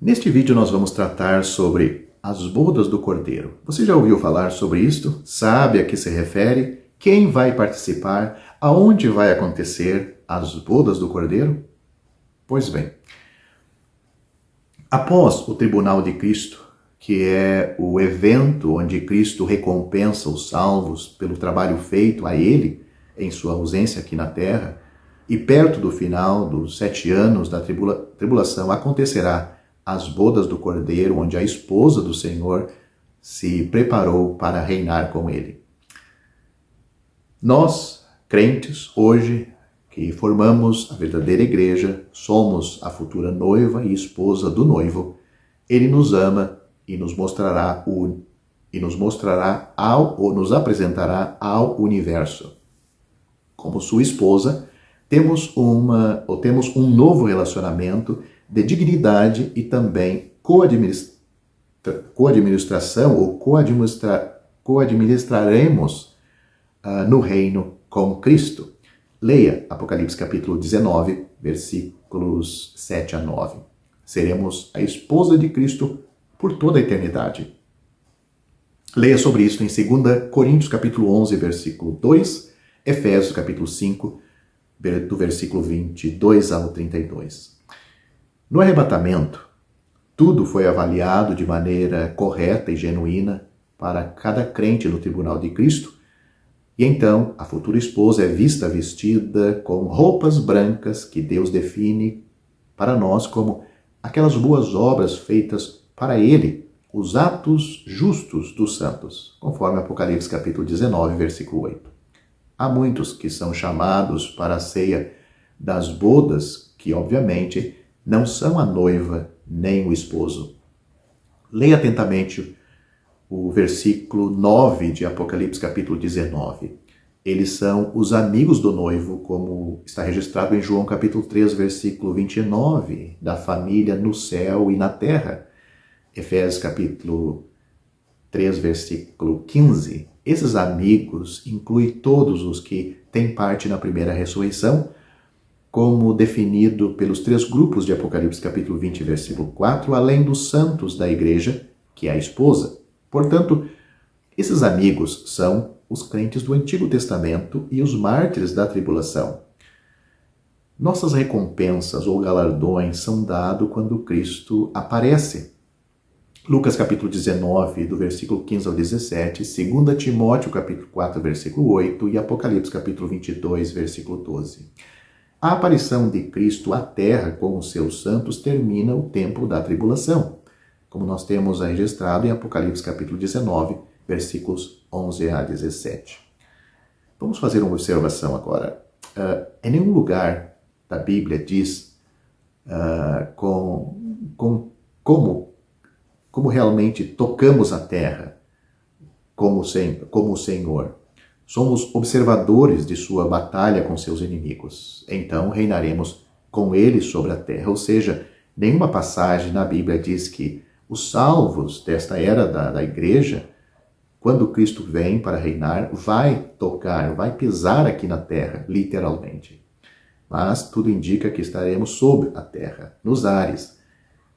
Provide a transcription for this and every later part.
Neste vídeo nós vamos tratar sobre as bodas do Cordeiro. Você já ouviu falar sobre isto? Sabe a que se refere? Quem vai participar? Aonde vai acontecer as bodas do Cordeiro? Pois bem, após o Tribunal de Cristo, que é o evento onde Cristo recompensa os salvos pelo trabalho feito a Ele em sua ausência aqui na terra, e perto do final dos 7 anos da tribulação acontecerá as bodas do Cordeiro, onde a esposa do Senhor se preparou para reinar com Ele. Nós, crentes, hoje, que formamos a verdadeira igreja, somos a futura noiva e esposa do noivo. Ele nos ama e nos apresentará ao universo. Como sua esposa, temos um novo relacionamento de dignidade e também coadministração ou coadministraremos no reino com Cristo. Leia Apocalipse capítulo 19, versículos 7 a 9. Seremos a esposa de Cristo por toda a eternidade. Leia sobre isso em 2 Coríntios capítulo 11, versículo 2, Efésios capítulo 5, do versículo 22 ao 32. No arrebatamento, tudo foi avaliado de maneira correta e genuína para cada crente no tribunal de Cristo, e então a futura esposa é vista vestida com roupas brancas que Deus define para nós como aquelas boas obras feitas para Ele, os atos justos dos santos, conforme Apocalipse capítulo 19, versículo 8. Há muitos que são chamados para a ceia das bodas, que obviamente não são a noiva nem o esposo. Leia atentamente o versículo 9 de Apocalipse capítulo 19. Eles são os amigos do noivo, como está registrado em João capítulo 3, versículo 29, da família no céu e na terra. Efésios capítulo 3, versículo 15. Esses amigos incluem todos os que têm parte na primeira ressurreição, como definido pelos 3 grupos de Apocalipse capítulo 20, versículo 4, além dos santos da igreja, que é a esposa. Portanto, esses amigos são os crentes do Antigo Testamento e os mártires da tribulação. Nossas recompensas ou galardões são dados quando Cristo aparece. Lucas capítulo 19, do versículo 15 ao 17, 2 Timóteo capítulo 4, versículo 8 e Apocalipse capítulo 22, versículo 12. A aparição de Cristo à terra com os seus santos termina o tempo da tribulação, como nós temos registrado em Apocalipse capítulo 19, versículos 11 a 17. Vamos fazer uma observação agora. Em nenhum lugar da Bíblia diz como realmente tocamos a terra como o Senhor. Somos observadores de sua batalha com seus inimigos. Então reinaremos com ele sobre a terra. Ou seja, nenhuma passagem na Bíblia diz que os salvos desta era da igreja, quando Cristo vem para reinar, vai pisar aqui na terra, literalmente. Mas tudo indica que estaremos sob a terra, nos ares,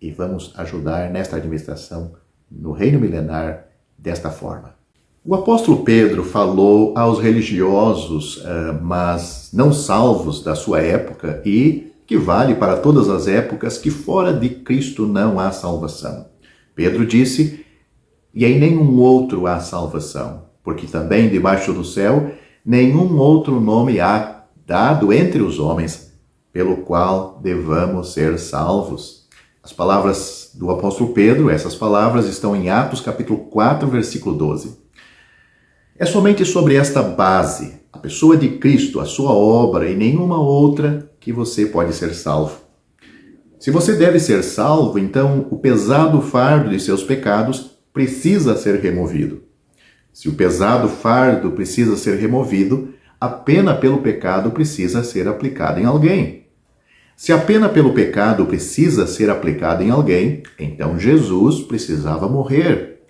e vamos ajudar nesta administração no reino milenar desta forma. O apóstolo Pedro falou aos religiosos, mas não salvos da sua época, e que vale para todas as épocas, que fora de Cristo não há salvação. Pedro disse: e em nenhum outro há salvação, porque também debaixo do céu nenhum outro nome há dado entre os homens, pelo qual devamos ser salvos. As palavras do apóstolo Pedro, essas palavras estão em Atos capítulo 4, versículo 12. É somente sobre esta base, a pessoa de Cristo, a sua obra e nenhuma outra, que você pode ser salvo. Se você deve ser salvo, então o pesado fardo de seus pecados precisa ser removido. Se o pesado fardo precisa ser removido, a pena pelo pecado precisa ser aplicada em alguém. Se a pena pelo pecado precisa ser aplicada em alguém, então Jesus precisava morrer,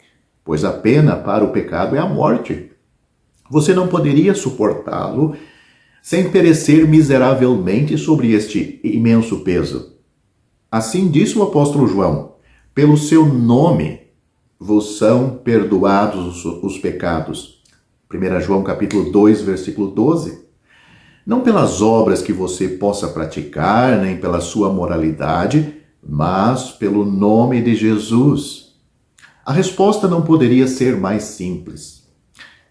pois a pena para o pecado é a morte. Você não poderia suportá-lo sem perecer miseravelmente sobre este imenso peso. Assim disse o apóstolo João: Pelo seu nome vos são perdoados os pecados. 1 João capítulo 2, versículo 12. Não pelas obras que você possa praticar, nem pela sua moralidade, mas pelo nome de Jesus. A resposta não poderia ser mais simples.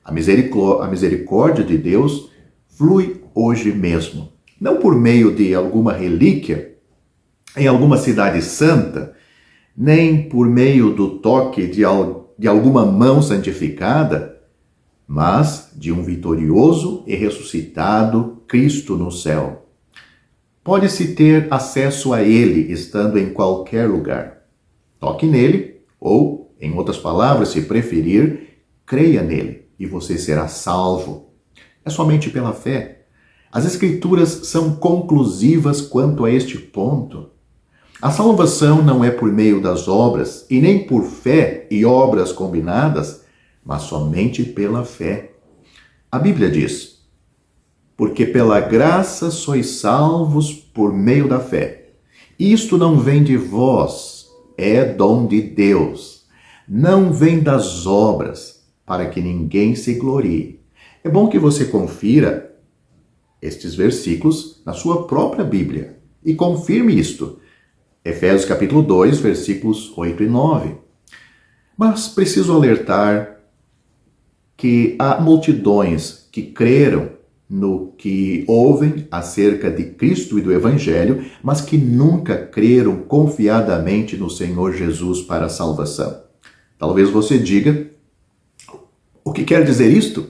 A misericórdia de Deus flui hoje mesmo. Não por meio de alguma relíquia, em alguma cidade santa, nem por meio do toque de alguma mão santificada, mas de um vitorioso e ressuscitado Cristo no céu. Pode-se ter acesso a Ele estando em qualquer lugar. Toque nele, ou, em outras palavras, se preferir, creia nele e você será salvo. É somente pela fé. As Escrituras são conclusivas quanto a este ponto. A salvação não é por meio das obras e nem por fé e obras combinadas, mas somente pela fé. A Bíblia diz: porque pela graça sois salvos por meio da fé. Isto não vem de vós, é dom de Deus. Não vem das obras, para que ninguém se glorie. É bom que você confira estes versículos na sua própria Bíblia e confirme isto. Efésios capítulo 2, versículos 8 e 9. Mas preciso alertar que há multidões que creram no que ouvem acerca de Cristo e do Evangelho, mas que nunca creram confiadamente no Senhor Jesus para a salvação. Talvez você diga: o que quer dizer isto?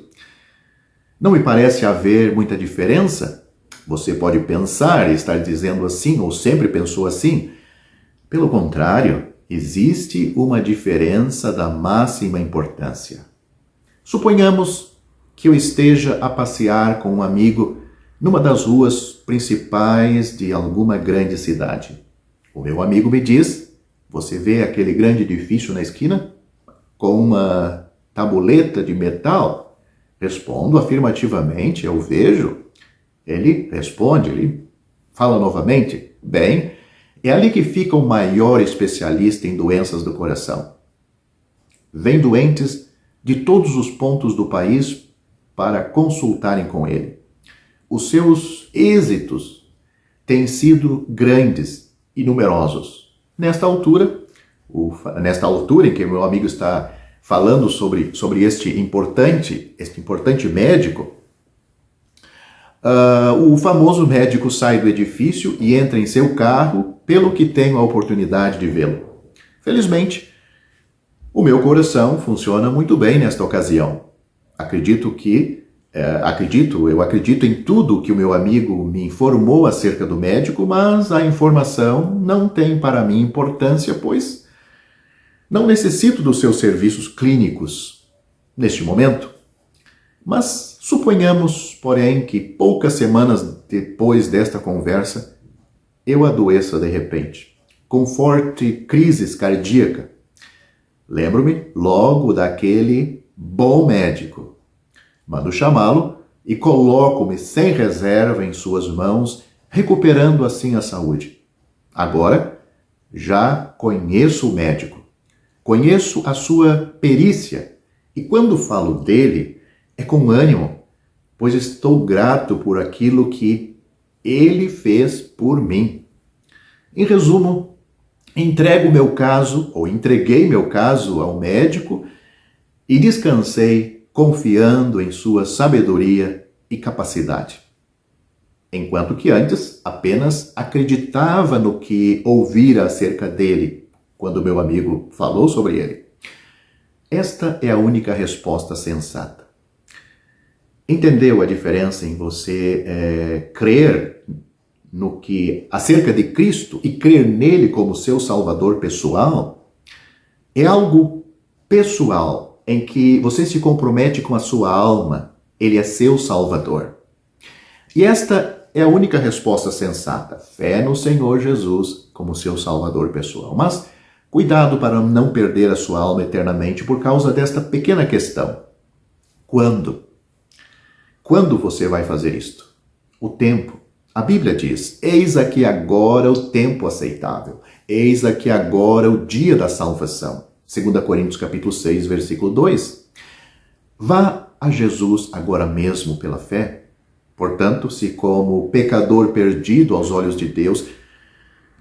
Não me parece haver muita diferença? Você pode pensar e estar dizendo assim, ou sempre pensou assim. Pelo contrário, existe uma diferença da máxima importância. Suponhamos que eu esteja a passear com um amigo numa das ruas principais de alguma grande cidade. O meu amigo me diz: você vê aquele grande edifício na esquina com uma tabuleta de metal? Respondo afirmativamente: eu vejo. Ele responde, ele fala novamente: bem, é ali que fica o maior especialista em doenças do coração. Vem doentes de todos os pontos do país para consultarem com ele. Os seus êxitos têm sido grandes e numerosos. Nesta altura em que meu amigo está falando sobre este importante médico, o famoso médico sai do edifício e entra em seu carro, pelo que tenho a oportunidade de vê-lo. Felizmente, o meu coração funciona muito bem nesta ocasião. Eu acredito em tudo que o meu amigo me informou acerca do médico, mas a informação não tem para mim importância, pois não necessito dos seus serviços clínicos neste momento. Mas suponhamos, porém, que poucas semanas depois desta conversa, eu adoeça de repente, com forte crise cardíaca. Lembro-me logo daquele bom médico. Mando chamá-lo e coloco-me sem reserva em suas mãos, recuperando assim a saúde. Agora, já conheço o médico, conheço a sua perícia, e quando falo dele, é com ânimo, pois estou grato por aquilo que ele fez por mim. Em resumo, entreguei meu caso ao médico e descansei confiando em sua sabedoria e capacidade. Enquanto que antes apenas acreditava no que ouvira acerca dele, quando meu amigo falou sobre ele. Esta é a única resposta sensata. Entendeu a diferença em você crer no que acerca de Cristo e crer nele como seu Salvador pessoal? É algo pessoal em que você se compromete com a sua alma. Ele é seu Salvador. E esta é a única resposta sensata. Fé no Senhor Jesus como seu Salvador pessoal. Mas cuidado para não perder a sua alma eternamente por causa desta pequena questão. Quando? Quando você vai fazer isto? O tempo. A Bíblia diz: eis aqui agora o tempo aceitável. Eis aqui agora o dia da salvação. 2 Coríntios capítulo 6, versículo 2. Vá a Jesus agora mesmo pela fé. Portanto, se como pecador perdido aos olhos de Deus,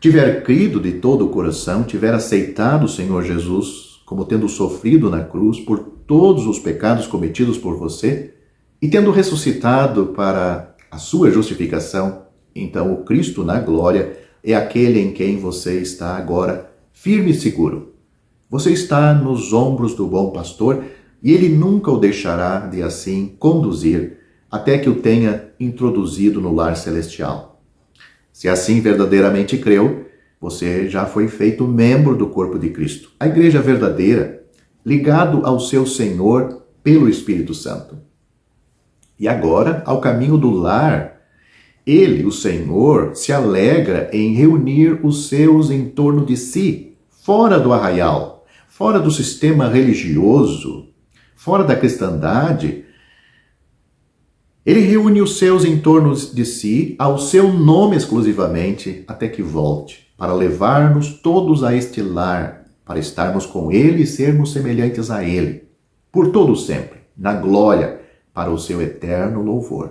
tiver crido de todo o coração, tiver aceitado o Senhor Jesus como tendo sofrido na cruz por todos os pecados cometidos por você e tendo ressuscitado para a sua justificação, então o Cristo na glória é aquele em quem você está agora firme e seguro. Você está nos ombros do bom pastor e ele nunca o deixará de assim conduzir até que o tenha introduzido no lar celestial. Se assim verdadeiramente creu, você já foi feito membro do corpo de Cristo, a igreja verdadeira, ligado ao seu Senhor pelo Espírito Santo. E agora, ao caminho do lar, ele, o Senhor, se alegra em reunir os seus em torno de si, fora do arraial, fora do sistema religioso, fora da cristandade. Ele reúne os seus em torno de si, ao seu nome exclusivamente, até que volte, para levar-nos todos a este lar, para estarmos com ele e sermos semelhantes a ele, por todo sempre, na glória, para o seu eterno louvor.